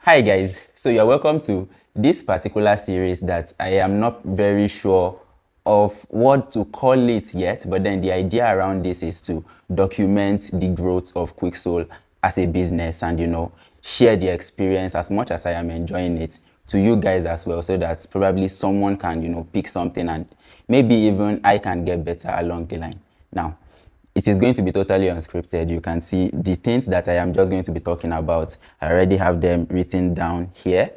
Hi guys, so you're welcome to this particular series that I am not very sure of what to call it yet, but then the idea around this is to document the growth of Quicksol as a business and share the experience as much as I am enjoying it to you guys as well, so that probably someone can pick something and maybe even I can get better along the line. Now, it is going to be totally unscripted. You can see the things that I am just going to be talking about. I already have them written down here.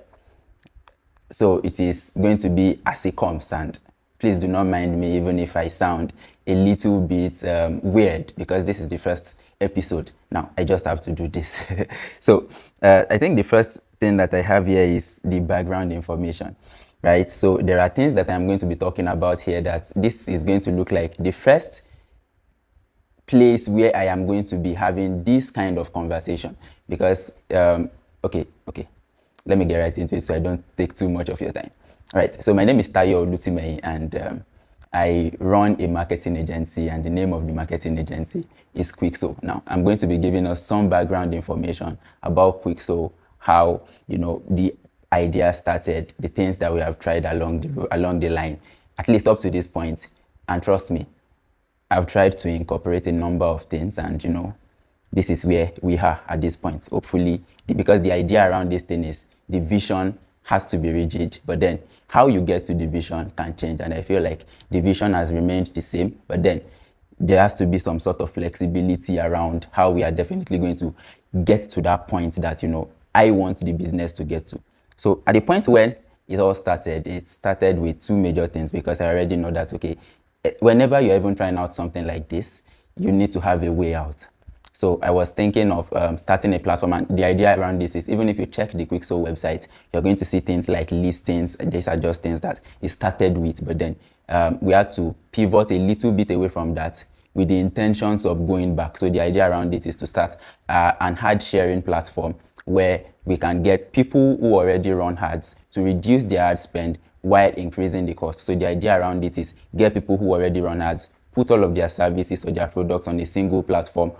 So it is going to be as it comes, and please do not mind me even if I sound a little bit weird, because this is the first episode. Now, I just have to do this. So I think the first thing that I have here is the background information, right? So there are things that I'm going to be talking about here that this is going to look like the first place where I am going to be having this kind of conversation, because okay, let me get right into it so I don't take too much of your time. All right, so my name is Tayo Olutimei, and I run a marketing agency, and the name of the marketing agency is Quicksol. Now, I'm going to be giving us some background information about Quicksol, how the idea started, the things that we have tried along the line, at least up to this point. And trust me, I've tried to incorporate a number of things, and this is where we are at this point. Hopefully, because the idea around this thing is the vision has to be rigid, but then how you get to the vision can change. And I feel like the vision has remained the same, but then there has to be some sort of flexibility around how we are definitely going to get to that point that I want the business to get to. So at the point when it started with two major things, because I already know that, okay, whenever you're even trying out something like this, you need to have a way out. So I was thinking of starting a platform, and the idea around this is, even if you check the Quicksol website, you're going to see things like listings. These are just things that it started with, but then we had to pivot a little bit away from that with the intentions of going back. So the idea around it is to start an ad sharing platform where we can get people who already run ads to reduce their ad spend while increasing the cost. So the idea around it is get people who already run ads, put all of their services or their products on a single platform,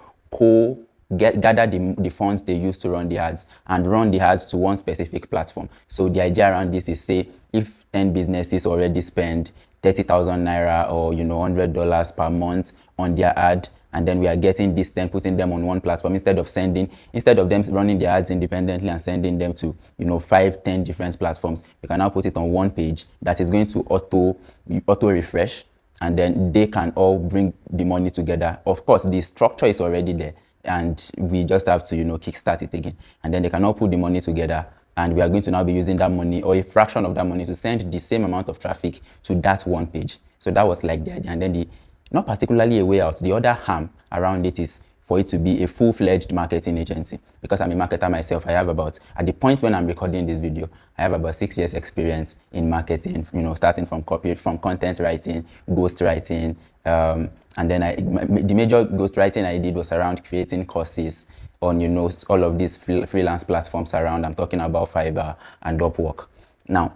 gather the funds they use to run the ads, and run the ads to one specific platform. So the idea around this is, say if 10 businesses already spend 30,000 naira or $100 per month on their ad, and then we are getting this 10, putting them on one platform, instead of them running their ads independently and sending them to 5-10 different platforms. We can now put it on one page that is going to auto refresh, and then they can all bring the money together. Of course, the structure is already there, and we just have to kickstart it again, and then they can all put the money together, and we are going to now be using that money or a fraction of that money to send the same amount of traffic to that one page. So that was like the idea. And then not particularly a way out, the other harm around it is for it to be a full-fledged marketing agency, because I'm a marketer myself. I have at the point when I'm recording this video, I have about 6 years experience in marketing, starting from content writing, ghost writing, and then the major ghost writing I did was around creating courses on all of these freelance platforms around. I'm talking about Fiverr and Upwork now.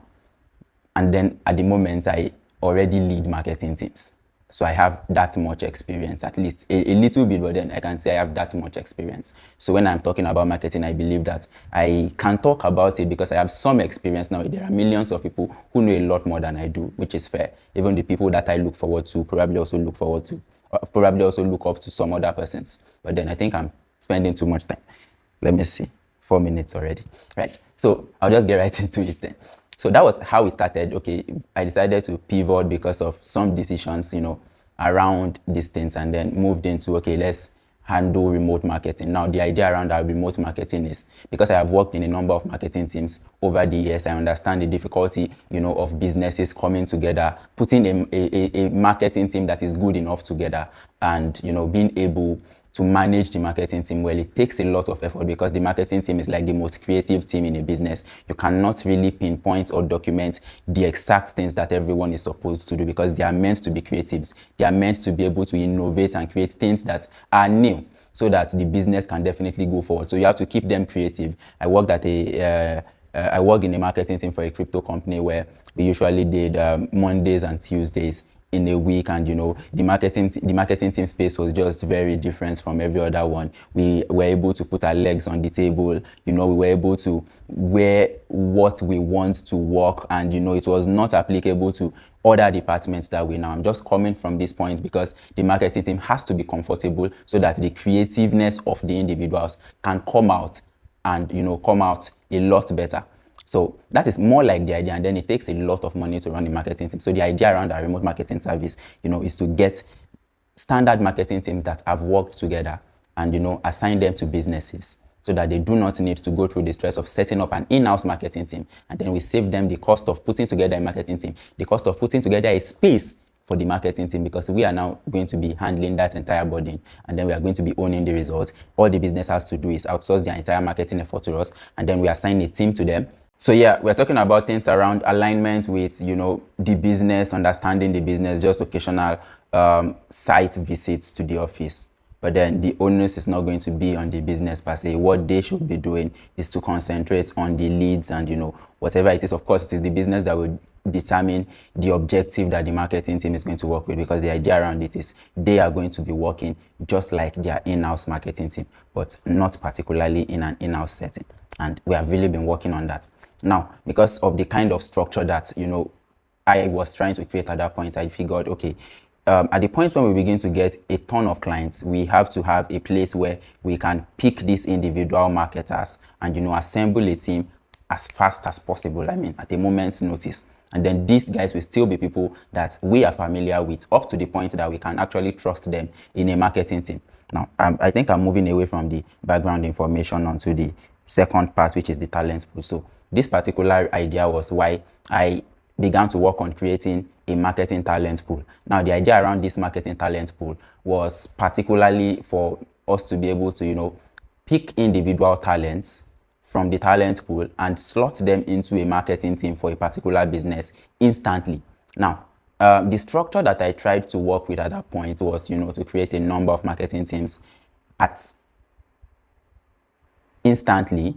And then at the moment, I already lead marketing teams. So I have that much experience, at least a little bit, but then I can say I have that much experience. So when I'm talking about marketing, I believe that I can talk about it because I have some experience now. There are millions of people who know a lot more than I do, which is fair. Even the people that I look forward to probably also look up to some other persons. But then I think I'm spending too much time. Let me see, 4 minutes already. Right. So I'll just get right into it then. So that was how it started. Okay, I decided to pivot because of some decisions, around these things, and then moved into, okay, let's handle remote marketing. Now, the idea around our remote marketing is, because I have worked in a number of marketing teams over the years, I understand the difficulty, of businesses coming together, putting a marketing team that is good enough together, and, being able to manage the marketing team well. It takes a lot of effort, because the marketing team is like the most creative team in a business. You cannot really pinpoint or document the exact things that everyone is supposed to do, because they are meant to be creatives. They are meant to be able to innovate and create things that are new, so that the business can definitely go forward. So you have to keep them creative. I worked in a marketing team for a crypto company where we usually did Mondays and Tuesdays in a week, and the marketing team space was just very different from every other one. We were able to put our legs on the table. We were able to wear what we want to work, and it was not applicable to other departments that way. Now I'm just coming from this point because the marketing team has to be comfortable so that the creativeness of the individuals can come out, and come out a lot better. So that is more like the idea, and then it takes a lot of money to run the marketing team. So the idea around our remote marketing service, is to get standard marketing teams that have worked together and, assign them to businesses so that they do not need to go through the stress of setting up an in-house marketing team. And then we save them the cost of putting together a marketing team, the cost of putting together a space for the marketing team, because we are now going to be handling that entire burden, and then we are going to be owning the results. All the business has to do is outsource their entire marketing effort to us, and then we assign a team to them. So yeah, we're talking about things around alignment with, the business, understanding the business, just occasional site visits to the office. But then the onus is not going to be on the business per se. What they should be doing is to concentrate on the leads and, whatever it is. Of course, it is the business that will determine the objective that the marketing team is going to work with, because the idea around it is they are going to be working just like their in-house marketing team, but not particularly in an in-house setting. And we have really been working on that. Now, because of the kind of structure that, I was trying to create at that point, I figured, okay, at the point when we begin to get a ton of clients, we have to have a place where we can pick these individual marketers and, assemble a team as fast as possible. I mean, at a moment's notice. And then these guys will still be people that we are familiar with, up to the point that we can actually trust them in a marketing team. Now, I think I'm moving away from the background information onto the second part, which is the talent pool. So this particular idea was why I began to work on creating a marketing talent pool. Now, the idea around this marketing talent pool was particularly for us to be able to, pick individual talents from the talent pool and slot them into a marketing team for a particular business instantly. Now, the structure that I tried to work with at that point was, to create a number of marketing teams instantly,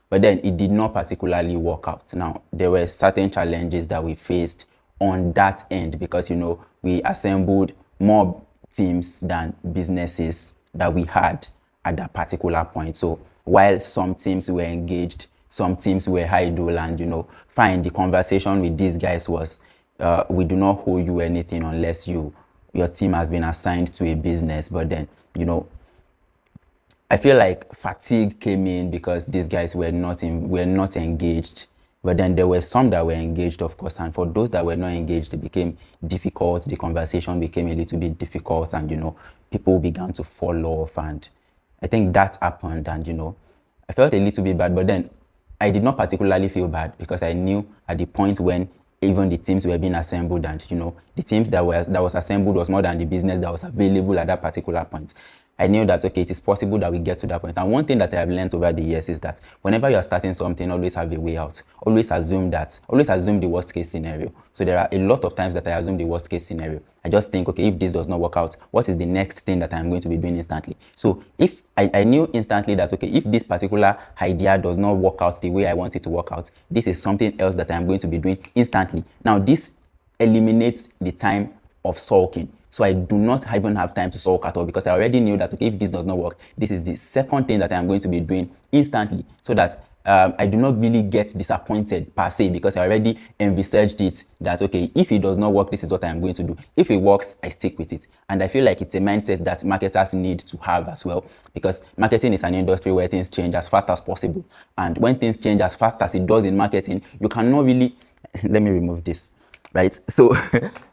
but then it did not particularly work out. Now, there were certain challenges that we faced on that end because, we assembled more teams than businesses that we had at that particular point. So while some teams were engaged, some teams were idle, and, fine, the conversation with these guys was, we do not owe you anything unless your team has been assigned to a business. But then, I feel like fatigue came in because these guys were not engaged. But then there were some that were engaged, of course, and for those that were not engaged, it became difficult. The conversation became a little bit difficult, and people began to fall off, and I think that happened, and I felt a little bit bad. But then I did not particularly feel bad because I knew at the point when even the teams were being assembled, and the teams that was assembled was more than the business that was available at that particular point. I knew that, okay, it is possible that we get to that point. And one thing that I have learned over the years is that whenever you are starting something, always have a way out. Always assume the worst case scenario. So there are a lot of times that I assume the worst case scenario. I just think, okay, if this does not work out, what is the next thing that I'm going to be doing instantly? So if I knew instantly that, okay, if this particular idea does not work out the way I want it to work out, this is something else that I'm going to be doing instantly. Now, this eliminates the time of sulking. So I do not even have time to sulk at all because I already knew that, okay, if this does not work, this is the second thing that I am going to be doing instantly, so that I do not really get disappointed per se, because I already envisaged it that, okay, if it does not work, this is what I am going to do. If it works, I stick with it. And I feel like it's a mindset that marketers need to have as well, because marketing is an industry where things change as fast as possible. And when things change as fast as it does in marketing, you cannot really, let me remove this, right? So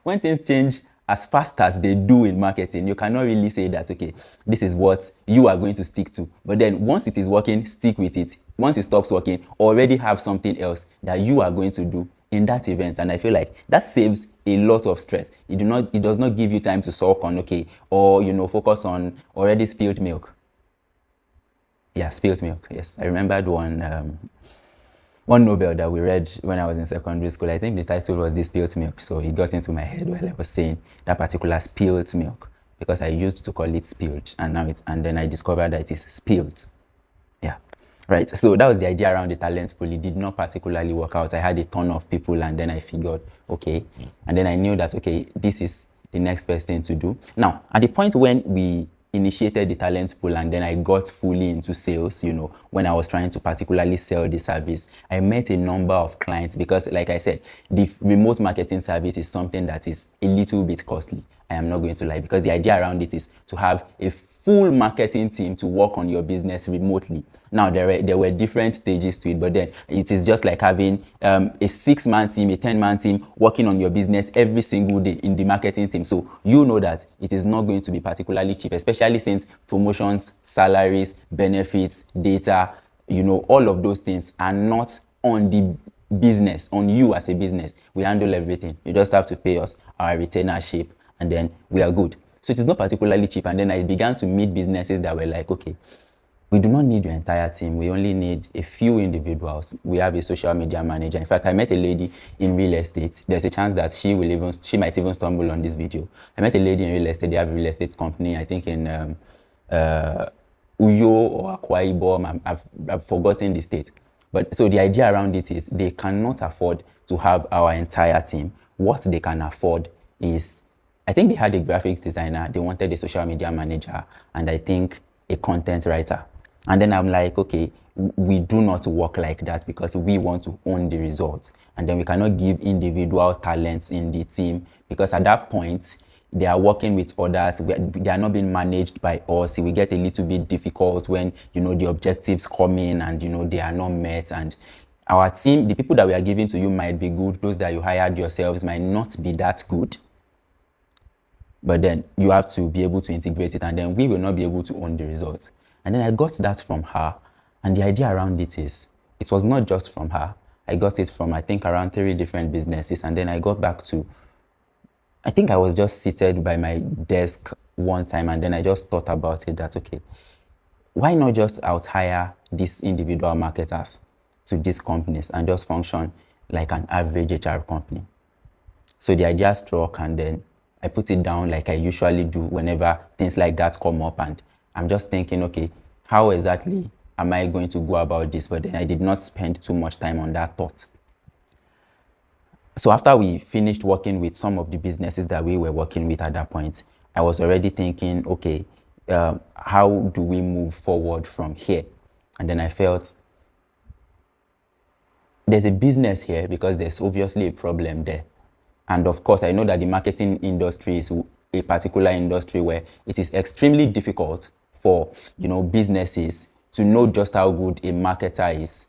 when things change as fast as they do in marketing, you cannot really say that, okay, this is what you are going to stick to. But then once it is working, stick with it. Once it stops working, already have something else that you are going to do in that event. And I feel like that saves a lot of stress. It does not give you time to sulk on, okay, or, focus on already spilled milk. Yeah, spilled milk. Yes, I remembered one novel that we read when I was in secondary school. I think the title was The Spilt Milk. So it got into my head while I was saying that particular spilt milk, because I used to call it spilled, and then I discovered that it is spilt. Yeah. Right. So that was the idea around the talent pool. It did not particularly work out. I had a ton of people, and then I figured, okay. And then I knew that, okay, this is the next best thing to do. Now, at the point when we initiated the talent pool and then I got fully into sales, when I was trying to particularly sell the service, I met a number of clients because, like I said, the remote marketing service is something that is a little bit costly. I am not going to lie, because the idea around it is to have a full marketing team to work on your business remotely. Now, there were different stages to it, but then it is just like having a 6-man team, a 10-man team working on your business every single day in the marketing team. So you know that it is not going to be particularly cheap, especially since promotions, salaries, benefits, data, all of those things are not on the business, on you as a business. We handle everything. You just have to pay us our retainership and then we are good. So it is not particularly cheap. And then I began to meet businesses that were like, okay, we do not need your entire team. We only need a few individuals. We have a social media manager. In fact, I met a lady in real estate. There's a chance that she might even stumble on this video. I met a lady in real estate. They have a real estate company, I think in Uyo or Akwa Ibom. I've forgotten the state. But so the idea around it is they cannot afford to have our entire team. What they can afford is, I think they had a graphics designer, they wanted a social media manager, and I think a content writer. And then I'm like, okay, we do not work like that because we want to own the results. And then we cannot give individual talents in the team because at that point, they are working with others. They are not being managed by us. It will get a little bit difficult when, the objectives come in and, they are not met. And our team, the people that we are giving to you might be good. Those that you hired yourselves might not be that good. But then you have to be able to integrate it, and then we will not be able to own the results. And then I got that from her. And the idea around it is, it was not just from her. I got it from, I think, around 3 different businesses. And then I got back to, I think I was just seated by my desk one time, and then I just thought about it that, okay, why not just out-hire these individual marketers to these companies and just function like an average HR company? So the idea struck, and then I put it down like I usually do whenever things like that come up, and I'm just thinking, okay, how exactly am I going to go about this? But then I did not spend too much time on that thought. So after we finished working with some of the businesses that we were working with at that point, I was already thinking, okay, how do we move forward from here? And then I felt there's a business here because there's obviously a problem there. And of course, I know that the marketing industry is a particular industry where it is extremely difficult for, businesses to know just how good a marketer is.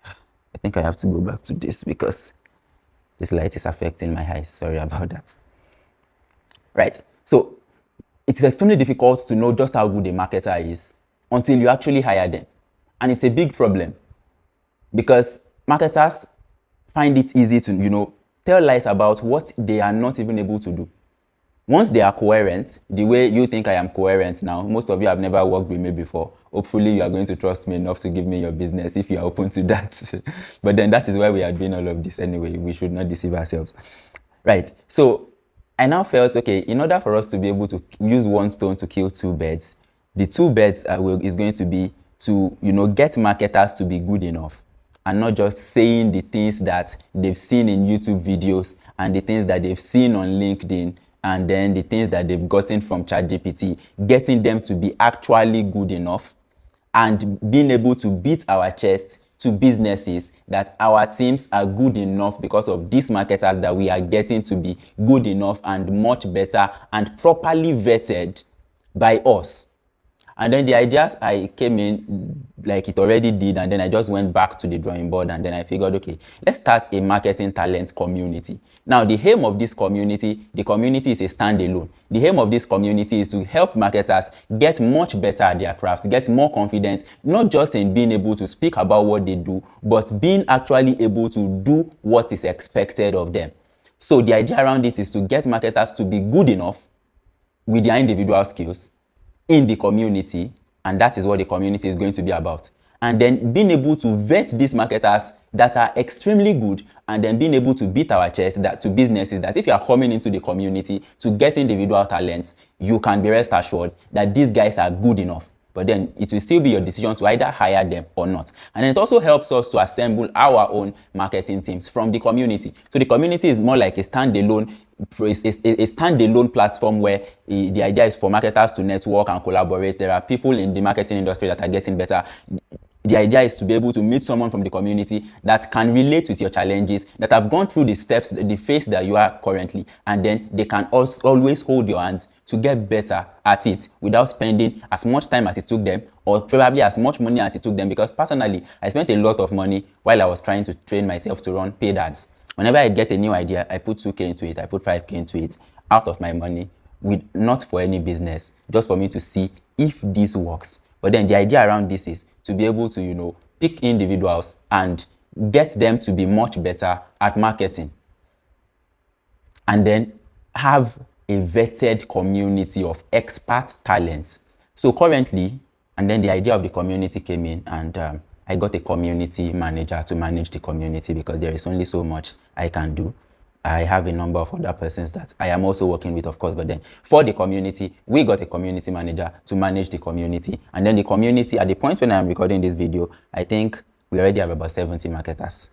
I think I have to go back to this because this light is affecting my eyes. Sorry about that. Right. So it is extremely difficult to know just how good a marketer is until you actually hire them. And it's a big problem because marketers find it easy to, tell lies about what they are not even able to do. Once they are coherent, the way you think I am coherent now, most of you have never worked with me before. Hopefully you are going to trust me enough to give me your business if you are open to that. But then that is why we are doing all of this anyway. We should not deceive ourselves. Right. So I now felt, okay, in order for us to be able to use one stone to kill 2 birds, the 2 birds is going to be to, get marketers to be good enough. And not just saying the things that they've seen in YouTube videos and the things that they've seen on LinkedIn and then the things that they've gotten from ChatGPT, getting them to be actually good enough and being able to beat our chest to businesses that our teams are good enough because of these marketers that we are getting to be good enough and much better and properly vetted by us. And then the ideas I came in, like it already did, and then I just went back to the drawing board, and then I figured, okay, let's start a marketing talent community. Now, the aim of this community, the community is a standalone. The aim of this community is to help marketers get much better at their craft, get more confident, not just in being able to speak about what they do, but being actually able to do what is expected of them. So the idea around it is to get marketers to be good enough with their individual skills in the community, and that is what the community is going to be about. And then being able to vet these marketers that are extremely good, and then being able to beat our chest that to businesses that if you are coming into the community to get individual talents, you can be rest assured that these guys are good enough. but then it will still be your decision to either hire them or not. And then it also helps us to assemble our own marketing teams from the community. So the community is more like a standalone platform where the idea is for marketers to network and collaborate. There are people in the marketing industry that are getting better. The idea is to be able to meet someone from the community that can relate with your challenges, that have gone through the steps, the phase that you are currently, and then they can always hold your hands to get better at it without spending as much time as it took them, or probably as much money as it took them. Because personally, I spent a lot of money while I was trying to train myself to run paid ads. Whenever I get a new idea, I put 2K into it, I put 5K into it, out of my money, not for any business, just for me to see if this works. But then the idea around this is to be able to, pick individuals and get them to be much better at marketing. And then have a vetted community of expert talents. So currently, and then the idea of the community came in, and I got a community manager to manage the community because there is only so much I can do. I have a number of other persons that I am also working with, of course, but then for the community, we got a community manager to manage the community. And then the community, at the point when I'm recording this video, I think we already have about 70 marketers.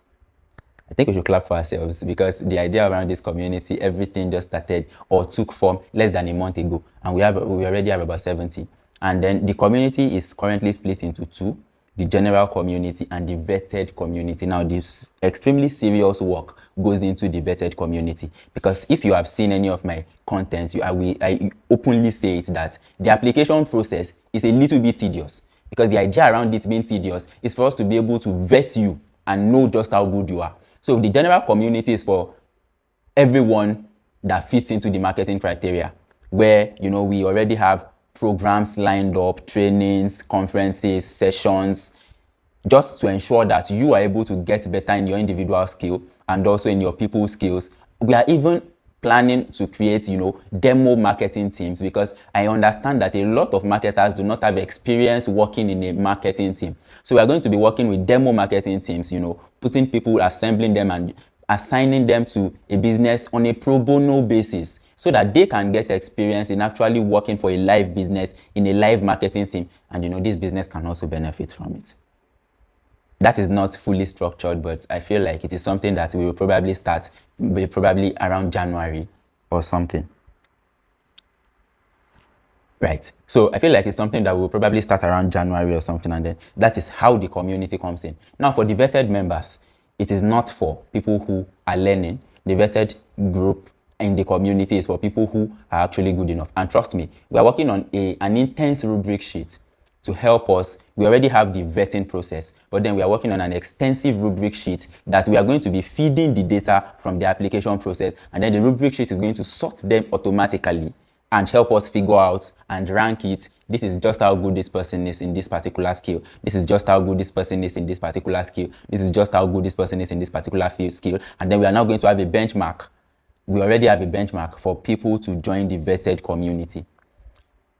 I think we should clap for ourselves because the idea around this community, everything just started or took form less than a month ago, and we already have about 70. And then the community is currently split into two: the general community and the vetted community. Now, this extremely serious work goes into the vetted community, because if you have seen any of my content, I openly say it that the application process is a little bit tedious, because the idea around it being tedious is for us to be able to vet you and know just how good you are. So the general community is for everyone that fits into the marketing criteria, where we already have programs lined up, trainings, conferences, sessions, just to ensure that you are able to get better in your individual skill and also in your people skills. We are even planning to create, demo marketing teams, because I understand that a lot of marketers do not have experience working in a marketing team. So we are going to be working with demo marketing teams, putting people, assembling them and assigning them to a business on a pro bono basis, so that they can get experience in actually working for a live business in a live marketing team. And this business can also benefit from it. That is not fully structured, but I feel like it is something that we will probably start probably around January or something. Right. So I feel like it's something that we'll probably start around January or something, and then that is how the community comes in. Now, for the vetted members, it is not for people who are learning. The vetted group in the community is for people who are actually good enough. And trust me, we are working on an intense rubric sheet to help us. We already have the vetting process, but then we are working on an extensive rubric sheet that we are going to be feeding the data from the application process, and then the rubric sheet is going to sort them automatically and help us figure out and rank it. This is just how good this person is in this particular skill. This is just how good this person is in this particular skill. This is just how good this person is in this particular field skill. And then we are now going to have a benchmark. We already have a benchmark for people to join the vetted community.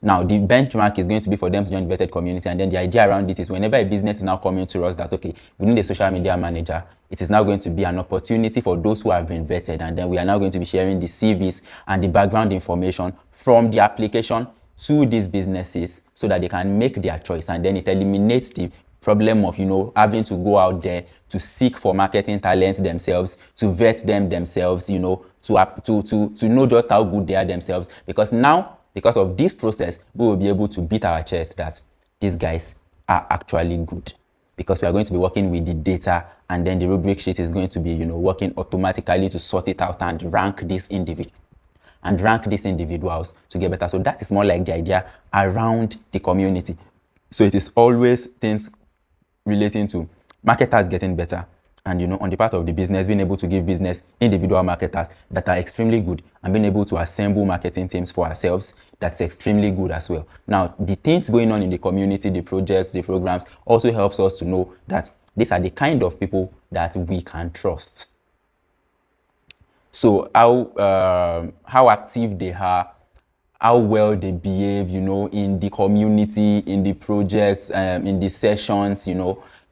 Now, the benchmark is going to be for them to join the vetted community, and then the idea around it is whenever a business is now coming to us that, okay, we need a social media manager, it is now going to be an opportunity for those who have been vetted, and then we are now going to be sharing the CVs and the background information from the application to these businesses so that they can make their choice, and then it eliminates the problem of having to go out there to seek for marketing talent themselves, to vet them themselves, to know just how good they are themselves, because now, because of this process, we will be able to beat our chest that these guys are actually good, because we are going to be working with the data, and then the rubric sheet is going to be working automatically to sort it out and rank these individuals to get better. So that is more like the idea around the community. So it is always things relating to marketers getting better, and on the part of the business, being able to give business individual marketers that are extremely good, and being able to assemble marketing teams for ourselves that's extremely good as well. Now, the things going on in the community, the projects, the programs, also helps us to know that these are the kind of people that we can trust. So how active they are, how well they behave, in the community, in the projects, in the sessions, in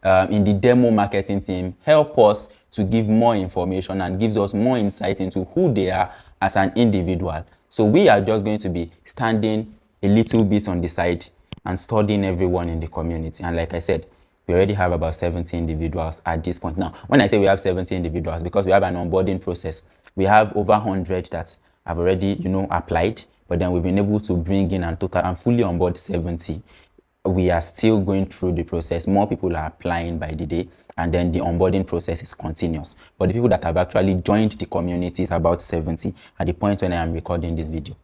the demo marketing team, help us to give more information and gives us more insight into who they are as an individual. So we are just going to be standing a little bit on the side and studying everyone in the community. And like I said, we already have about 70 individuals at this point. Now, when I say we have 70 individuals, because we have an onboarding process, we have over 100 that have already, applied, but then we've been able to bring in and total and fully onboard 70. We are still going through the process. More people are applying by the day, and then the onboarding process is continuous. But the people that have actually joined the community is about 70 at the point when I am recording this video.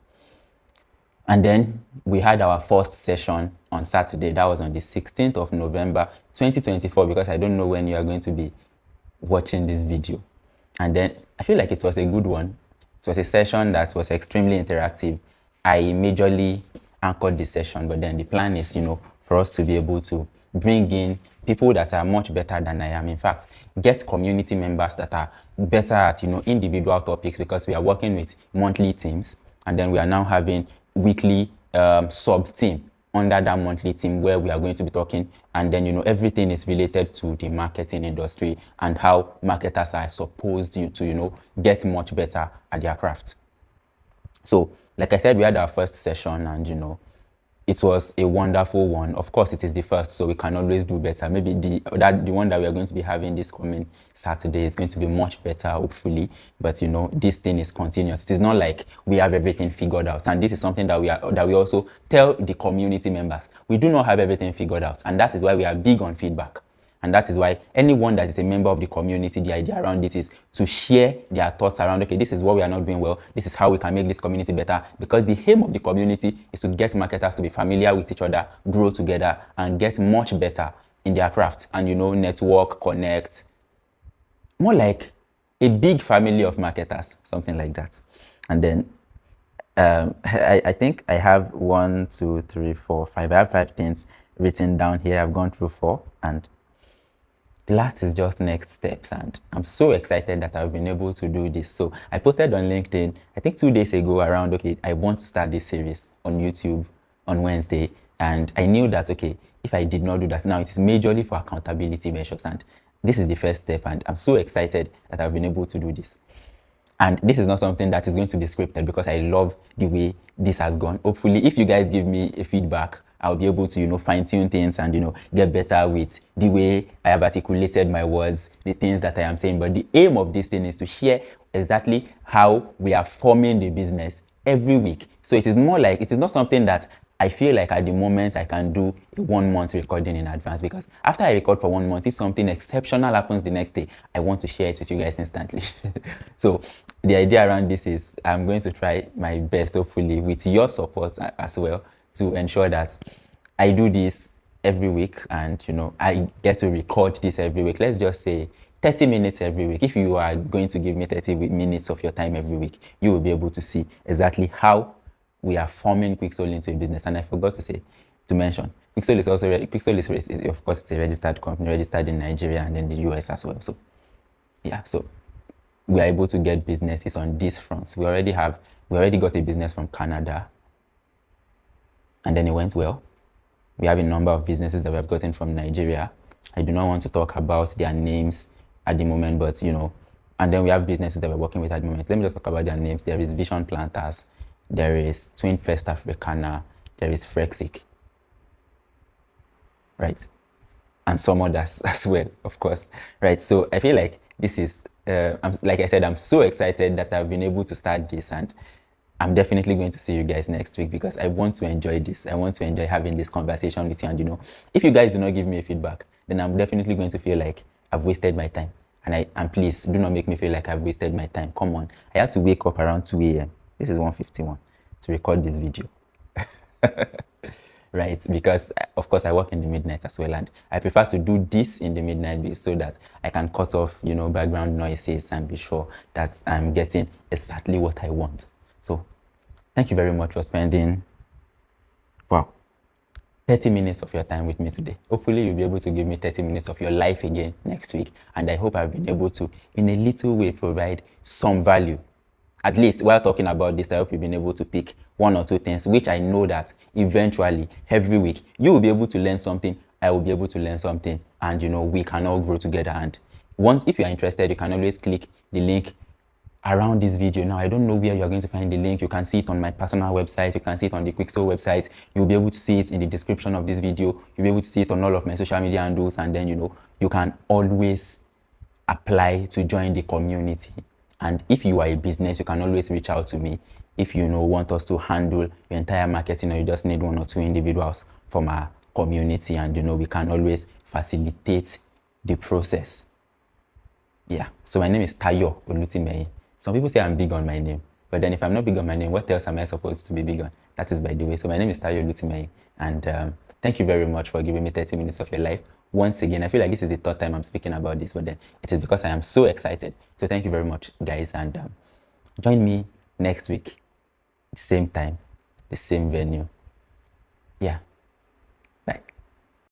And then we had our first session on Saturday. That was on the 16th of November 2024, because I don't know when you are going to be watching this video. And then I feel like it was a good one. It was a session that was extremely interactive. I majorly anchored the session, but then the plan is, for us to be able to bring in people that are much better than I am. In fact, get community members that are better at, individual topics, because we are working with monthly teams, and then we are now having weekly sub-team under that monthly team where we are going to be talking, and then everything is related to the marketing industry and how marketers are supposed to get much better at their craft. So like I said, we had our first session, and it was a wonderful one. Of course, it is the first, so we can always do better. Maybe the one that we are going to be having this coming Saturday is going to be much better, hopefully. But this thing is continuous. It is not like we have everything figured out. And this is something that we also tell the community members. We do not have everything figured out, and that is why we are big on feedback. And that is why anyone that is a member of the community, the idea around it is to share their thoughts around, okay, this is what we are not doing well. This is how we can make this community better. Because the aim of the community is to get marketers to be familiar with each other, grow together, and get much better in their craft. And, network, connect. More like a big family of marketers, something like that. And then I think I have 1, 2, 3, 4, 5. I have 5 things written down here. I've gone through 4, and the last is just next steps, and I'm so excited that I've been able to do this. So I posted on LinkedIn, I think 2 days ago, around, okay, I want to start this series on YouTube on Wednesday. And I knew that, okay, if I did not do that, now it is majorly for accountability measures. And this is the first step. And I'm so excited that I've been able to do this. And this is not something that is going to be scripted, because I love the way this has gone. Hopefully, if you guys give me a feedback, I'll be able to, fine-tune things and, get better with the way I have articulated my words, the things that I am saying. But the aim of this thing is to share exactly how we are forming the business every week. So it is not something that I feel like at the moment I can do a 1 month recording in advance, because after I record for 1 month, if something exceptional happens the next day, I want to share it with you guys instantly. So the idea around this is I'm going to try my best, hopefully with your support as well, to ensure that I do this every week, and I get to record this every week. Let's just say 30 minutes every week. If you are going to give me 30 minutes of your time every week, you will be able to see exactly how we are forming Quicksol into a business. And I forgot to mention, Quicksol is of course, it's a registered company, registered in Nigeria and in the US as well. So yeah, so we are able to get businesses on these fronts. We already got a business from Canada, and then it went well. We have a number of businesses that we have gotten from Nigeria. I do not want to talk about their names at the moment, but and then we have businesses that we're working with at the moment. Let me just talk about their names. There is Vision Planters, there is Twin First Africana, there is Frexic, right? And some others as well, of course, right? So I feel like this is, like I said, I'm so excited that I've been able to start this, and I'm definitely going to see you guys next week, because I want to enjoy this. I want to enjoy having this conversation with you. And if you guys do not give me a feedback, then I'm definitely going to feel like I've wasted my time. And please do not make me feel like I've wasted my time. Come on. I had to wake up around 2 a.m. This is 1:51 to record this video. Right? Because of course I work in the midnight as well, and I prefer to do this in the midnight so that I can cut off, background noises and be sure that I'm getting exactly what I want. So thank you very much for spending 30 minutes of your time with me today. Hopefully you'll be able to give me 30 minutes of your life again next week. And I hope I've been able to, in a little way, provide some value. At least while talking about this, I hope you've been able to pick 1 or 2 things, which I know that eventually, every week, you will be able to learn something, I will be able to learn something, and we can all grow together. And if you are interested, you can always click the link around this video. Now, I don't know where you're going to find the link. You can see it on my personal website. You can see it on the Quicksol website. You'll be able to see it in the description of this video. You'll be able to see it on all of my social media handles. And then, you can always apply to join the community. And if you are a business, you can always reach out to me. If you want us to handle your entire marketing, or you just need 1 or 2 individuals from our community, and we can always facilitate the process. Yeah. So my name is Tayo Olutimei. Some people say I'm big on my name, but then if I'm not big on my name, what else am I supposed to be big on? That is by the way. So my name is Tayo Olutimei, and thank you very much for giving me 30 minutes of your life. Once again, I feel like this is the third time I'm speaking about this, but then it is because I am so excited. So thank you very much, guys, and join me next week, same time, the same venue. Yeah.